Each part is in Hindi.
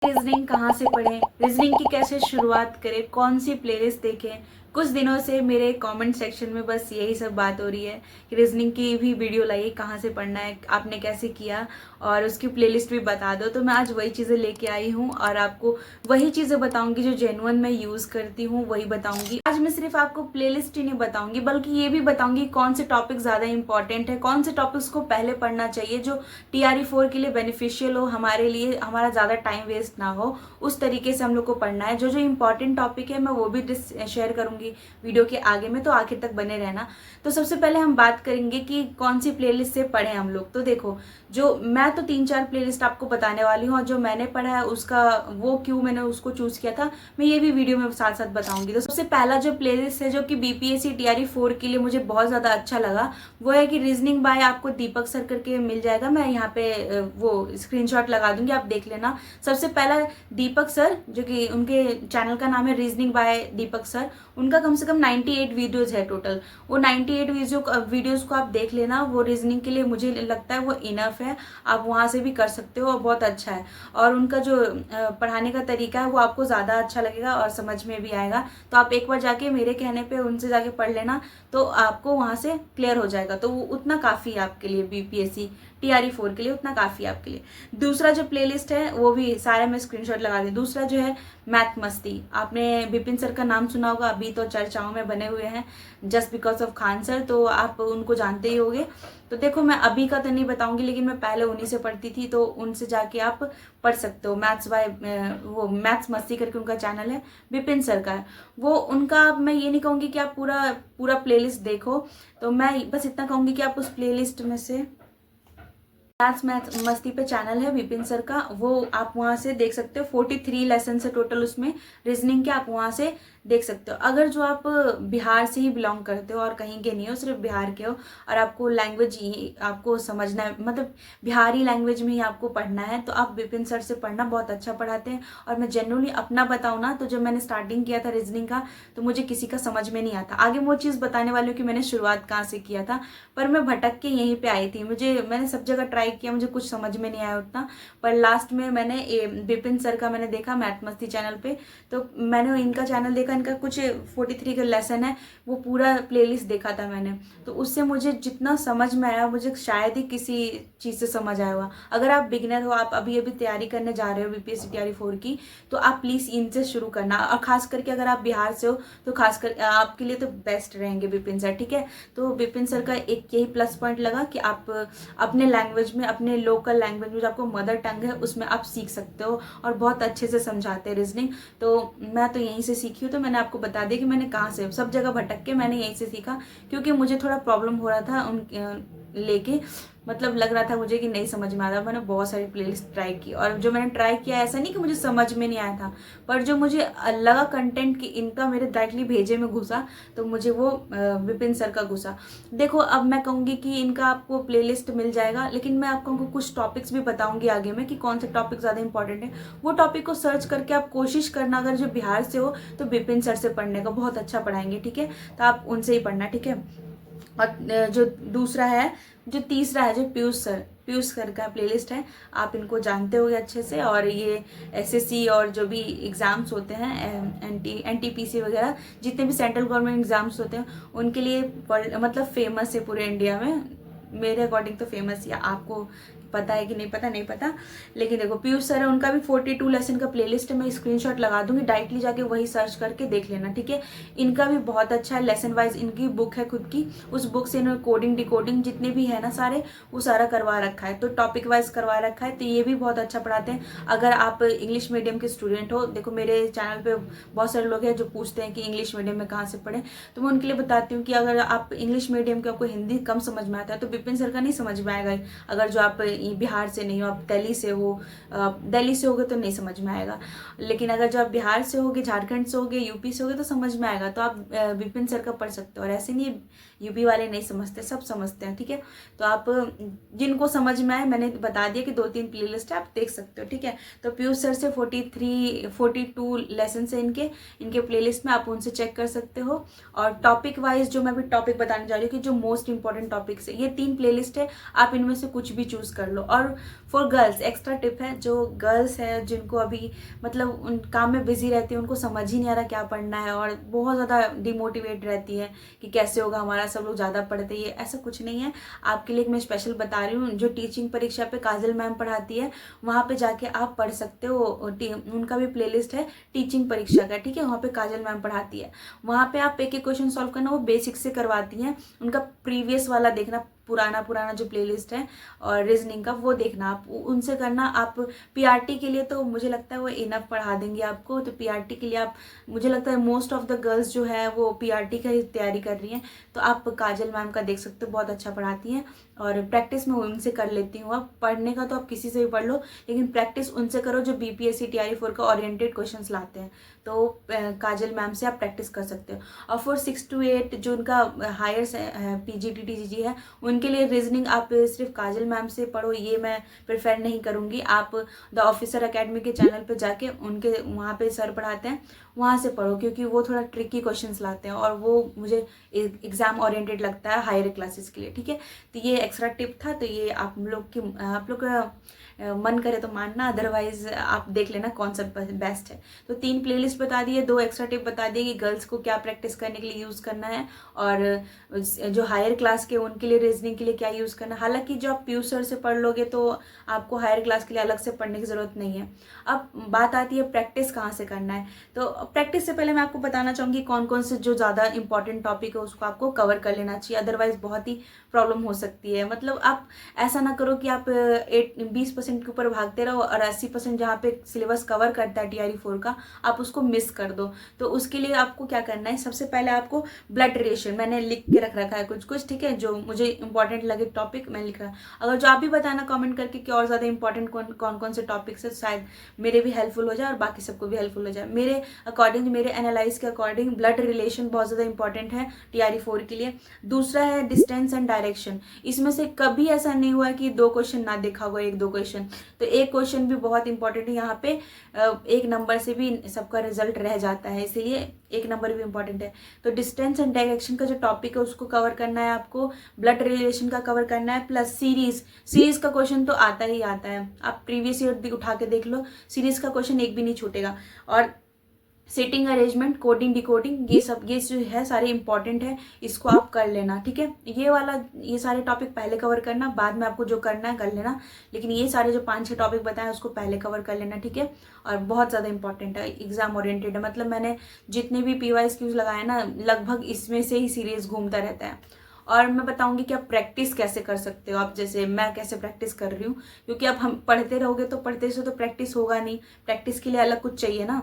रीजनिंग कहाँ से पढ़ें, रीजनिंग की कैसे शुरुआत करें, कौन सी प्लेलिस्ट देखें। कुछ दिनों से मेरे कमेंट सेक्शन में बस यही सब बात हो रही है कि रीजनिंग की भी वीडियो लाइए, कहाँ से पढ़ना है, आपने कैसे किया और उसकी प्लेलिस्ट भी बता दो। तो मैं आज वही चीज़ें लेके आई हूँ और आपको वही चीज़ें बताऊंगी जो जेन्युइन मैं यूज़ करती हूँ, वही बताऊंगी। आज मैं सिर्फ आपको प्लेलिस्ट ही नहीं बताऊंगी बल्कि ये भी बताऊंगी कौन से टॉपिक ज़्यादा इंपॉर्टेंट है, कौन से टॉपिक्स को पहले पढ़ना चाहिए जो TRE 4 के लिए बेनिफिशियल हो, हमारे लिए हमारा ज़्यादा टाइम वेस्ट ना हो। उस तरीके से हम लोग को पढ़ना है। जो जो इंपॉर्टेंट टॉपिक है मैं वो भी शेयर करूंगी वीडियो के आगे में, तो आखिर तक बने रहना। तो सबसे पहले हम बात करेंगे कि कौन सी प्लेलिस्ट से पढ़ें हम लोग। तो देखो, जो मैं तो 3-4 प्लेलिस्ट आपको बताने वाली हूँ और जो मैंने पढ़ा है उसका वो क्यों मैंने उसको चूज किया था मैं ये भी वीडियो में साथ साथ बताऊंगी। तो सबसे पहला जो प्लेलिस्ट है जो कि BPSC TRE 4 के लिए मुझे बहुत ज़्यादा अच्छा लगा वो है कि रीजनिंग बाय आपको दीपक सर करके मिल जाएगा। मैं यहाँ पे वो स्क्रीनशॉट लगा दूंगी, आप देख लेना। सबसे पहला दीपक सर, जो कि उनके चैनल का नाम है रीजनिंग बाय दीपक सर, उनका कम से कम 98 वीडियोज है टोटल। वो 98 वीडियोज को आप देख लेना। वो रीजनिंग के लिए मुझे लगता है वो इनफ है, आप वहाँ से भी कर सकते हो और बहुत अच्छा है। और उनका जो पढ़ाने का तरीका है वो आपको ज़्यादा अच्छा लगेगा और समझ में भी आएगा। तो आप एक बार जाके मेरे कहने पे उनसे जाके पढ़ लेना, तो आपको वहाँ से क्लियर हो जाएगा। तो वो उतना काफ़ी है आपके लिए, BPSC TRE 4 के लिए उतना काफ़ी है आपके लिए। दूसरा जो प्लेलिस्ट है वो भी सारे मैं स्क्रीनशॉट लगा दी। दूसरा जो है मैथ मस्ती, आपने विपिन सर का नाम सुना होगा, अभी तो चर्चाओं में बने हुए हैं just because of Khan sir, तो आप उनको जानते ही होंगे। तो देखो, मैं अभी का तो नहीं बताऊंगी लेकिन मैं पहले उन्हीं से पढ़ती थी, तो उनसे जाके आप पढ़ सकते हो। वो मैथ्स मस्ती करके उनका चैनल है, विपिन सर का है वो। उनका मैं ये नहीं कहूँगी कि आप पूरा पूरा प्लेलिस्ट देखो, तो मैं बस इतना कहूँगी कि आप उस प्लेलिस्ट में से मैथ्स मस्ती पे चैनल है विपिन सर का, वो आप वहाँ से देख सकते हो। 43 लेसन है टोटल उसमें रीजनिंग के, आप वहाँ से देख सकते हो। अगर जो आप बिहार से ही बिलोंग करते हो और कहीं के नहीं हो, सिर्फ बिहार के हो और आपको लैंग्वेज ही आपको समझना है, मतलब बिहारी लैंग्वेज में ही आपको पढ़ना है, तो आप विपिन सर से पढ़ना, बहुत अच्छा पढ़ाते हैं। और मैं जनरली अपना बताऊँ ना, तो जब मैंने स्टार्टिंग किया था रीजनिंग का तो मुझे किसी का समझ में नहीं आता। आगे वो चीज़ बताने वाली हूँ कि मैंने शुरुआत कहाँ से किया था, पर मैं भटक के यहीं पे आई थी। मैंने सब जगह ट्राई किया, मुझे कुछ समझ में नहीं आया उतना। पर लास्ट में मैंने विपिन सर का मैंने देखा मैथ मस्ती चैनल पे, तो मैंने इनका चैनल देखा। इनका कुछ 43 का लेसन है, वो पूरा प्लेलिस्ट देखा था मैंने। तो उससे मुझे जितना समझ में आया, मुझे शायद ही किसी चीज़ से समझ आया हुआ। अगर आप बिगिनर हो, आप अभी अभी तैयारी करने जा रहे हो BPSC TRE 4 की, तो आप प्लीज़ इनसे शुरू करना। और खास करके अगर आप बिहार से हो तो खास कर आपके लिए तो बेस्ट रहेंगे विपिन सर, ठीक है। तो विपिन सर का एक यही प्लस पॉइंट लगा कि आप अपने लैंग्वेज में, अपने लोकल लैंग्वेज में जो आपको मदर टंग है उसमें आप सीख सकते हो और बहुत अच्छे से समझाते हैं रीजनिंग। तो मैं तो यहीं से सीखी हूँ, तो मैंने आपको बता दिया कि मैंने कहाँ से, सब जगह भटक के मैंने यहीं से सीखा, क्योंकि मुझे थोड़ा प्रॉब्लम हो रहा था उन लेके, मतलब लग रहा था मुझे कि नहीं समझ में आ रहा। मैंने बहुत सारी प्लेलिस्ट ट्राई की और जो मैंने ट्राई किया, ऐसा नहीं कि मुझे समझ में नहीं आया था, पर जो मुझे लगा कंटेंट कि इनका मेरे डायरेक्टली भेजे में घुसा, तो मुझे वो विपिन सर का घुसा। देखो, अब मैं कहूँगी कि इनका आपको प्लेलिस्ट मिल जाएगा, लेकिन मैं आपको कुछ टॉपिक्स भी बताऊंगी आगे में कि कौन से टॉपिक ज़्यादा इंपॉर्टेंट है। वो टॉपिक को सर्च करके आप कोशिश करना, अगर जो बिहार से हो तो विपिन सर से पढ़ने का, बहुत अच्छा पढ़ाएंगे, ठीक है। तो आप उनसे ही पढ़ना, ठीक है। और जो दूसरा है, जो तीसरा है, जो पीयूष सर का प्लेलिस्ट है, आप इनको जानते होंगे अच्छे से। और ये SSC और जो भी एग्ज़ाम्स होते हैं, NTPC वगैरह, जितने भी सेंट्रल गवर्नमेंट एग्ज़ाम्स होते हैं उनके लिए मतलब फेमस है पूरे इंडिया में। मेरे अकॉर्डिंग तो फेमस ही है, आपको पता है कि नहीं पता, नहीं पता। लेकिन देखो, पीयूष सर है, उनका भी 42 लेसन का प्लेलिस्ट है, मैं स्क्रीनशॉट लगा दूंगी, डायरेक्टली जाके वही सर्च करके देख लेना, ठीक है। इनका भी बहुत अच्छा है, लेसन वाइज इनकी बुक है खुद की, उस बुक से इन्होंने कोडिंग डिकोडिंग जितने भी है ना सारे, वो सारा करवा रखा है, तो टॉपिक वाइज करवा रखा है। तो ये भी बहुत अच्छा पढ़ाते हैं। अगर आप इंग्लिश मीडियम के स्टूडेंट हो, देखो मेरे चैनल पे बहुत सारे लोग हैं जो पूछते हैं कि इंग्लिश मीडियम में कहाँ से पढ़ें, तो मैं उनके लिए बताती हूँ कि अगर आप इंग्लिश मीडियम के, आपको हिंदी कम समझ में आता है, तो विपिन सर का नहीं समझ में आएगा। अगर जो आप बिहार से नहीं हो, आप दिल्ली से हो, दिल्ली से होगे तो नहीं समझ में आएगा। लेकिन अगर जो आप बिहार से होगे, झारखंड से होगे, यूपी से होगे, तो समझ में आएगा। तो आप विपिन सर का पढ़ सकते हो। और ऐसे नहीं यूपी वाले नहीं समझते, सब समझते हैं, ठीक है। तो आप जिनको समझ में आए, मैंने बता दिया कि 2-3 प्ले लिस्ट है, आप देख सकते हो, ठीक है। तो पीयूष सर से 42 लेसन है इनके प्ले लिस्ट में, आप उनसे चेक कर सकते हो। और टॉपिक वाइज जो मैं अभी टॉपिक बताने जा रही हूँ कि जो मोस्ट इंपॉर्टेंट टॉपिक्स है, ये 3 प्ले लिस्ट है, आप इनमें से कुछ भी चूज कर लो। और फॉर गर्ल्स एक्स्ट्रा टिप है, जो गर्ल्स है जिनको अभी मतलब उन काम में बिजी रहती है, उनको समझ ही नहीं आ रहा क्या पढ़ना है और बहुत ज़्यादा डिमोटिवेट रहती है कि कैसे होगा हमारा, सब लोग ज़्यादा पढ़ते हैं, ऐसा कुछ नहीं है। आपके लिए मैं स्पेशल बता रही हूँ, जो टीचिंग परीक्षा पे काजल मैम पढ़ाती है, वहाँ पे जाके आप पढ़ सकते हो। उनका भी प्लेलिस्ट है टीचिंग परीक्षा का, ठीक है। वहाँ पे काजल मैम पढ़ाती है, वहाँ पे आप एक एक क्वेश्चन सॉल्व करना, वो बेसिक से करवाती हैं। उनका प्रीवियस वाला देखना, पुराना जो प्लेलिस्ट है और रीजनिंग का, वो देखना, आप उनसे करना। आप पीआरटी के लिए तो मुझे लगता है वो इनफ पढ़ा देंगे आपको। तो पीआरटी के लिए आप, मुझे लगता है मोस्ट ऑफ द गर्ल्स जो है वो पीआरटी का ही तैयारी कर रही हैं, तो आप काजल मैम का देख सकते हो, बहुत अच्छा पढ़ाती हैं। और प्रैक्टिस मैं उनसे कर लेती हूँ। अब पढ़ने का तो आप किसी से भी पढ़ लो, लेकिन प्रैक्टिस उनसे करो जो बीपीएससी टीआरई 4 का ओरिएंटेड क्वेश्चंस लाते हैं, तो काजल मैम से आप प्रैक्टिस कर सकते हो। और फॉर 6 to 8 जो उनका हायर पीजीटी टीजीजी है, उनके लिए रीजनिंग आप सिर्फ काजल मैम से पढ़ो, ये मैं प्रेफर नहीं करूँगी। आप द ऑफिसर अकेडमी के चैनल पे जाके उनके वहाँ पे सर पढ़ाते हैं, वहाँ से पढ़ो, क्योंकि वो थोड़ा ट्रिकी क्वेश्चंस लाते हैं और वो मुझे एग्जाम ओरिएंटेड लगता है हायर क्लासेस के लिए, ठीक है। तो ये एक्स्ट्रा टिप था, तो ये आप लोग का मन करे तो मानना, अदरवाइज आप देख लेना कौन सा बेस्ट है। तो 3 प्लेलिस्ट बता दिए, 2 एक्स्ट्रा टिप बता दिए कि गर्ल्स को क्या प्रैक्टिस करने के लिए यूज़ करना है, और जो हायर क्लास के उनके लिए रीजनिंग के लिए क्या यूज़ करना है। हालांकि जो आप पीयूष सर से पढ़ लोगे तो आपको हायर क्लास के लिए अलग से पढ़ने की ज़रूरत नहीं है। अब बात आती है प्रैक्टिस कहाँ से करना है। तो प्रैक्टिस से पहले मैं आपको बताना चाहूँगी कौन कौन से जो ज़्यादा इंपॉर्टेंट टॉपिक है उसको आपको कवर कर लेना चाहिए, अदरवाइज बहुत ही प्रॉब्लम हो सकती है। मतलब आप ऐसा ना करो कि आप 20% के ऊपर भागते रहो और 80% जहाँ पे सिलेबस कवर करता है टीआरई 4 का, आप उसको मिस कर दो। तो उसके लिए आपको क्या करना है, सबसे पहले आपको ब्लड रिलेशन मैंने लिख के रखा है कुछ, ठीक है, जो मुझे इंपॉर्टेंट लगे टॉपिक मैं लिख रहा। अगर जो आप भी बताना कमेंट करके कि और ज़्यादा इंपॉर्टेंट कौन कौन से टॉपिक्स है, शायद मेरे भी हेल्पफुल हो जाए और बाकी सबको भी हेल्पफुल हो जाए। मेरे अकॉर्डिंग, मेरे एनालाइज के अकॉर्डिंग ब्लड रिलेशन बहुत ज़्यादा इंपॉर्टेंट है टीआरई 4 के लिए। दूसरा है डिस्टेंस एंड डायरेक्शन, इसमें से कभी ऐसा नहीं हुआ कि 2 क्वेश्चन ना देखा होगा, 1-2 क्वेश्चन, तो एक क्वेश्चन भी बहुत इंपॉर्टेंट है। यहाँ पे 1 नंबर से भी सबका रिजल्ट रह जाता है, इसीलिए 1 नंबर भी इंपॉर्टेंट है। तो डिस्टेंस एंड डायरेक्शन का जो टॉपिक है उसको कवर करना है आपको, ब्लड रिलेशन का कवर करना है, प्लस सीरीज का क्वेश्चन तो आता ही आता है, आप प्रीवियस ईयर भी उठा के देख लो, सीरीज का क्वेश्चन एक भी नहीं छूटेगा। और सेटिंग अरेंजमेंट, कोडिंग डिकोडिंग, ये जो है सारे इंपॉर्टेंट है, इसको आप कर लेना, ठीक है। ये सारे टॉपिक पहले कवर करना, बाद में आपको जो करना है कर लेना, लेकिन ये सारे जो 5-6 टॉपिक बताए उसको पहले कवर कर लेना, ठीक है। और बहुत ज़्यादा इंपॉर्टेंट है, एग्जाम ओरिएंटेड है, मतलब मैंने जितने भी PYQs लगाए ना, लगभग इसमें से ही सीरीज घूमता रहता है। और मैं बताऊंगी कि आप प्रैक्टिस कैसे कर सकते हो, आप जैसे मैं कैसे प्रैक्टिस कर रही हूँ, क्योंकि अब हम पढ़ते रहोगे तो पढ़ते से तो प्रैक्टिस होगा नहीं, प्रैक्टिस के लिए अलग कुछ चाहिए ना।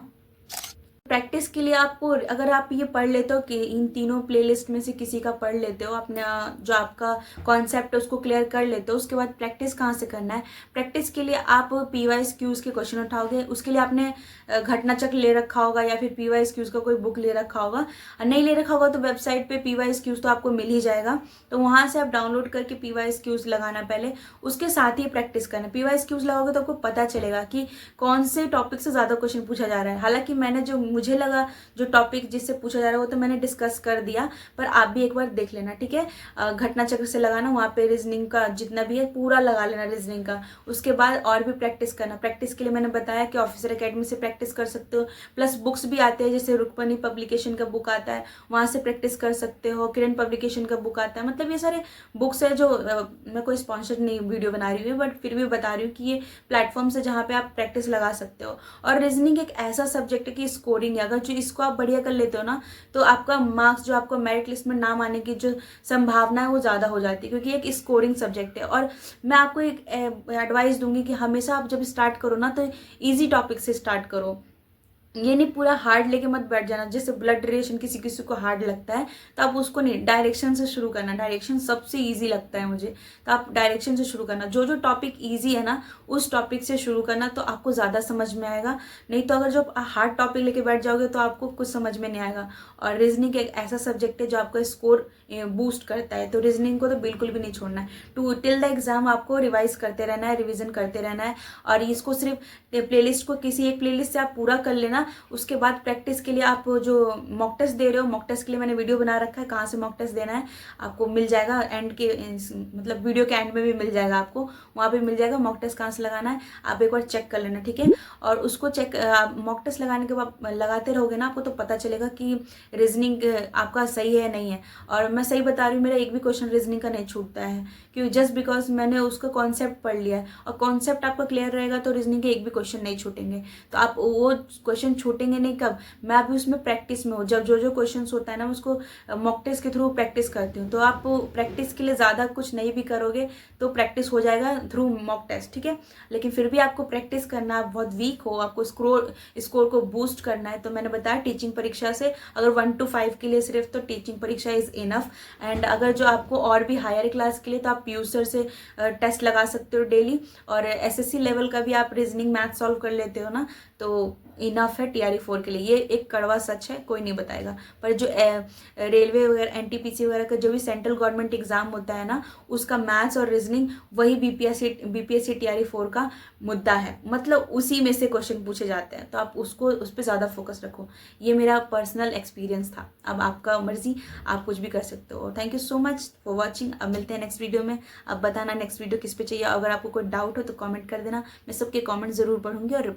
प्रैक्टिस के लिए आपको, अगर आप ये पढ़ लेते हो कि इन तीनों प्लेलिस्ट में से किसी का पढ़ लेते हो, अपना जो आपका कॉन्सेप्ट है उसको क्लियर कर लेते हो, उसके बाद प्रैक्टिस कहाँ से करना है। प्रैक्टिस के लिए आप PYQs के क्वेश्चन उठाओगे, उसके लिए आपने घटना चक्र ले रखा होगा या फिर PYQs का कोई बुक ले रखा होगा, नहीं ले रखा होगा तो वेबसाइट पे PYQs तो आपको मिल ही जाएगा, तो वहाँ से आप डाउनलोड करके PYQs लगाना पहले, उसके साथ ही प्रैक्टिस करना। PYQs लगाओगे तो आपको पता चलेगा कि कौन से टॉपिक से ज़्यादा क्वेश्चन पूछा जा रहा है। हालांकि मैंने जो मुझे लगा जो टॉपिक जिससे पूछा जा रहा है वो तो मैंने डिस्कस कर दिया, पर आप भी एक बार देख लेना, ठीक है। घटना चक्र से लगाना, वहाँ पे रीजनिंग का जितना भी है पूरा लगा लेना रीजनिंग का। उसके बाद और भी प्रैक्टिस करना। प्रैक्टिस के लिए मैंने बताया कि ऑफिसर अकेडमी से प्रैक्टिस कर सकते हो, प्लस बुक्स भी आते हैं, जैसे रुक्मणी पब्लिकेशन का बुक आता है, वहाँ से प्रैक्टिस कर सकते हो। किरण पब्लिकेशन का बुक आता है, मतलब ये सारे बुक्स है जो मैं कोई स्पॉन्सर नहीं वीडियो बना रही हूँ, बट फिर भी बता रही हूँ कि ये प्लेटफॉर्म से जहाँ पे आप प्रैक्टिस लगा सकते हो। और रीजनिंग एक ऐसा सब्जेक्ट है कि स्कोरिंग है, अगर जो इसको आप बढ़िया कर लेते हो ना, तो आपका मार्क्स जो आपको मेरिट लिस्ट में नाम आने की जो संभावना है वो ज़्यादा हो जाती है, क्योंकि एक स्कोरिंग सब्जेक्ट है। और मैं आपको एक एडवाइस दूंगी कि हमेशा आप जब स्टार्ट करो ना तो ईजी टॉपिक से स्टार्ट करो, ये नहीं पूरा हार्ड लेके मत बैठ जाना। जैसे ब्लड रिलेशन किसी किसी को हार्ड लगता है तो आप उसको नहीं, डायरेक्शन से शुरू करना। डायरेक्शन सबसे इजी लगता है मुझे, तो आप डायरेक्शन से शुरू करना। जो जो टॉपिक इजी है ना उस टॉपिक से शुरू करना, तो आपको ज़्यादा समझ में आएगा। नहीं तो अगर जो हार्ड टॉपिक लेके बैठ जाओगे तो आपको कुछ समझ में नहीं आएगा। और रीजनिंग एक ऐसा सब्जेक्ट है जो आपका स्कोर बूस्ट करता है, तो रीजनिंग को तो बिल्कुल भी नहीं छोड़ना है। टिल द एग्जाम आपको रिवाइज करते रहना है, रिविजन करते रहना है। और इसको सिर्फ प्लेलिस्ट को किसी एक प्लेलिस्ट से आप पूरा कर लेना। उसके बाद प्रैक्टिस के लिए आप जो मॉक टेस्ट दे रहे हो, मॉक टेस्ट के लिए मैंने वीडियो बना रखा है, कहाँ से मॉक टेस्ट देना है आपको मिल जाएगा। एंड के मतलब वीडियो के एंड में भी मिल जाएगा आपको, वहाँ पे मिल जाएगा मॉक टेस्ट कहाँ से लगाना है। आप एक बार चेक कर लेना, ठीक है। और उसको चेक मॉक टेस्ट लगाने के बाद लगाते रहोगे ना, आपको तो पता चलेगा कि रीजनिंग आपका सही है नहीं है। और मैं सही बता रही हूँ, मेरा एक भी क्वेश्चन रीजनिंग का नहीं छूटता है, क्योंकि जस्ट बिकॉज मैंने उसका कॉन्सेप्ट पढ़ लिया है। और कॉन्सेप्ट आपका क्लियर रहेगा तो रीजनिंग के एक भी क्वेश्चन नहीं छूटेंगे। तो आप वो क्वेश्चन छूटेंगे नहीं कब, मैं अभी उसमें प्रैक्टिस में हूँ। जब जो जो क्वेश्चन होता है ना, मैं उसको मॉक टेस्ट के थ्रू प्रैक्टिस करती हूँ। तो आप प्रैक्टिस के लिए ज़्यादा कुछ नहीं भी करोगे तो प्रैक्टिस हो जाएगा थ्रू मॉक टेस्ट, ठीक है। लेकिन फिर भी आपको प्रैक्टिस करना, आप बहुत वीक हो, आपको स्कोर को बूस्ट करना है, तो मैंने बताया टीचिंग परीक्षा से अगर 1 to 5 के लिए सिर्फ, तो टीचिंग परीक्षा इज़ इनफ। एंड अगर जो आपको और भी हायर क्लास के लिए, तो आप पीयू सर से टेस्ट लगा सकते हो डेली। और एसएससी लेवल का भी आप रीजनिंग मैथ सॉल्व कर लेते हो ना, तो इनफ है टीआरई 4 के लिए। ये एक कड़वा सच है, कोई नहीं बताएगा। पर जो रेलवे वगैरह एनटीपीसी वगैरह का जो भी सेंट्रल गवर्नमेंट एग्जाम होता है ना, उसका मैथ्स और रीजनिंग वही बीपीएससी टीआरई 4 का मुद्दा है। मतलब उसी में से क्वेश्चन पूछे जाते हैं, तो आप उसको उस पर ज़्यादा फोकस रखो। ये मेरा पर्सनल एक्सपीरियंस था। अब आपका मर्जी, आप कुछ भी कर सकते हो। Thank you so much for watching. अब मिलते हैं नेक्स्ट वीडियो में। अब बताना नेक्स्ट वीडियो किस पे चाहिए। अगर आपको कोई डाउट हो तो कमेंट कर देना, मैं सबके कमेंट ज़रूर पढ़ूंगी और